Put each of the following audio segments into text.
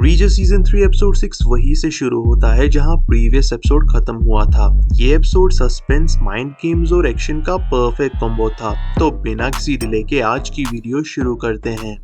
Richer season 3 episode 6 वहीं से शुरू होता है जहां प्रीवियस एपिसोड खत्म हुआ था। ये एपिसोड सस्पेंस, माइंड गेम्स और एक्शन का परफेक्ट कॉम्बो था। तो बिना किसी डिले के आज की वीडियो शुरू करते हैं।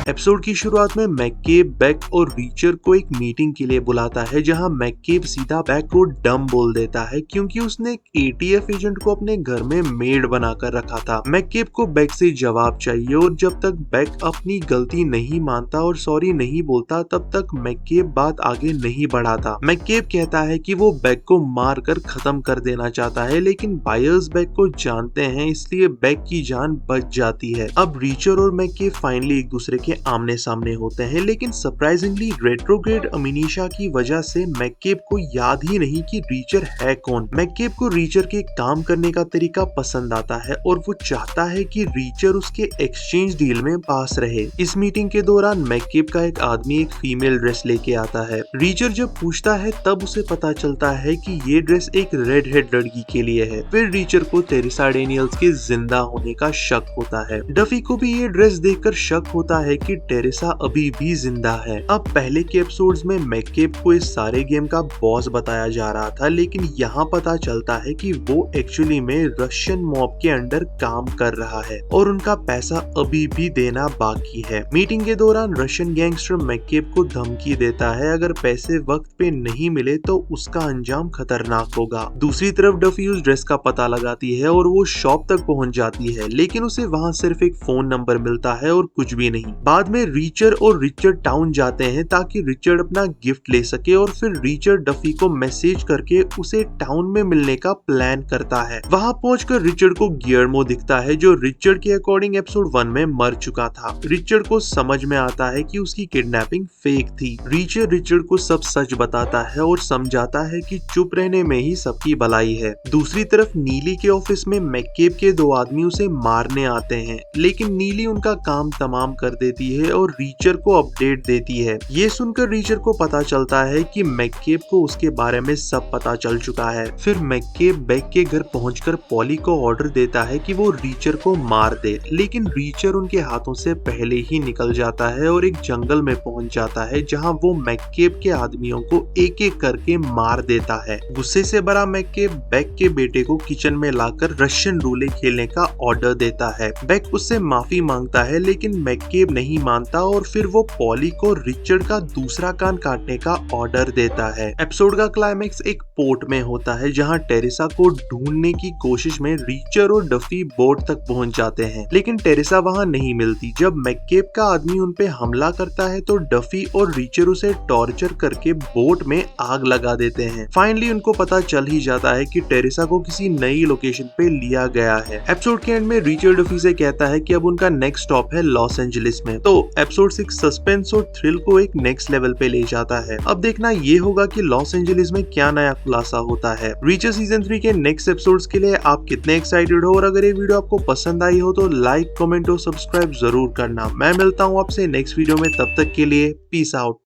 एपिसोड की शुरुआत में मैककेब बेक और रीचर को एक मीटिंग के लिए बुलाता है, जहां मैककेब सीधा बेक को डम बोल देता है क्योंकि उसने एक एटीएफ एजेंट को अपने घर में मेड बनाकर रखा था। मैककेब को बेक से जवाब चाहिए और जब तक बेक अपनी गलती नहीं मानता और सॉरी नहीं बोलता तब तक मैककेब बात आगे नहीं बढ़ाता। मैककेब कहता है कि वो बेक को मार कर खत्म कर देना चाहता है, लेकिन बायर्स बेक को जानते हैं, इसलिए बेक की जान बच जाती है। अब रीचर और मैककेब फाइनली एक दूसरे के आमने सामने होते हैं, लेकिन सरप्राइजिंगली रेट्रोग्रेड अमीनिशा की वजह से मैककेब को याद ही नहीं कि रीचर है कौन। मैककेब को रीचर के काम करने का तरीका पसंद आता है और वो चाहता है कि रीचर उसके एक्सचेंज डील में पास रहे। इस मीटिंग के दौरान मैककेब का एक आदमी एक फीमेल ड्रेस लेके आता है। रीचर जब पूछता है तब उसे पता चलता है कि ये ड्रेस एक रेड हेड लड़की के लिए है। फिर रीचर को टेरेसा डेनियल्स के जिंदा होने का शक होता है। डफी को भी ये ड्रेस देखकर शक होता है कि टेरेसा अभी भी जिंदा है। अब पहले के एपिसोड्स में मैककेब को इस सारे गेम का बॉस बताया जा रहा था, लेकिन यहाँ पता चलता है कि वो एक्चुअली में रशियन मॉब के अंडर काम कर रहा है और उनका पैसा अभी भी देना बाकी है। मीटिंग के दौरान रशियन गैंगस्टर मैककेब को धमकी देता है, अगर पैसे वक्त पे नहीं मिले तो उसका अंजाम खतरनाक होगा। दूसरी तरफ डफी उस ड्रेस का पता लगाती है और वो शॉप तक पहुंच जाती है, लेकिन उसे वहाँ सिर्फ एक फोन नंबर मिलता है और कुछ भी नहीं। बाद में रीचर और रिचर्ड टाउन जाते हैं ताकि रिचर्ड अपना गिफ्ट ले सके और फिर रिचर्ड डफी को मैसेज करके उसे टाउन में मिलने का प्लान करता है। वहां पहुंचकर रिचर्ड को गियर्मो दिखता है, जो रिचर्ड के अकॉर्डिंग एपिसोड 1 में मर चुका था। रिचर्ड को समझ में आता है कि उसकी किडनैपिंग फेक थी। रीचर रिचर्ड को सब सच बताता है और समझाता है कि चुप रहने में ही सबकी भलाई है। दूसरी तरफ नीली के ऑफिस में मैककेब के दो आदमी उसे मारने आते हैं, लेकिन नीली उनका काम तमाम कर देती है और रीचर को अपडेट देती है। ये सुनकर रीचर को पता चलता है कि मैककेब को उसके बारे में सब पता चल चुका है। फिर मैककेब बेक के घर पहुंचकर पॉली को ऑर्डर देता है कि वो रीचर को मार दे, लेकिन रीचर उनके हाथों से पहले ही निकल जाता है और एक जंगल में पहुंच जाता है, जहां वो मैककेब के आदमियों को एक एक करके मार देता है। गुस्से से भरा मैककेब बेक के बेटे को किचन में लाकर रशियन रूले खेलने का ऑर्डर देता है। बेक उससे माफी मांगता है, लेकिन मैककेब नहीं मानता और फिर वो पॉली को रिचर्ड का दूसरा कान काटने का ऑर्डर देता है। एपिसोड का क्लाइमेक्स एक पोर्ट में होता है, जहां टेरेसा को ढूंढने की कोशिश में रिचर्ड और डफी बोट तक पहुंच जाते हैं, लेकिन टेरेसा वहां नहीं मिलती। जब मैककेब का आदमी उन पे हमला करता है तो डफी और रिचर्ड उसे टॉर्चर करके बोट में आग लगा देते हैं। फाइनली उनको पता चल ही जाता है कि टेरेसा को किसी नई लोकेशन पे लिया गया है। एपिसोड के एंड में रिचर्ड डफी से कहता है कि अब उनका नेक्स्ट स्टॉप है लॉस एंजलिस में। तो एपिसोड 6 सस्पेंस और थ्रिल को एक नेक्स्ट लेवल पे ले जाता है। अब देखना ये होगा कि लॉस एंजलिस में क्या नया खुलासा होता है। रीचर सीजन 3 के नेक्स्ट एपिसोड्स के लिए आप कितने एक्साइटेड हो, और अगर ये वीडियो आपको पसंद आई हो तो लाइक, कमेंट और सब्सक्राइब जरूर करना। मैं मिलता हूँ आपसे नेक्स्ट वीडियो में, तब तक के लिए पीस आउट।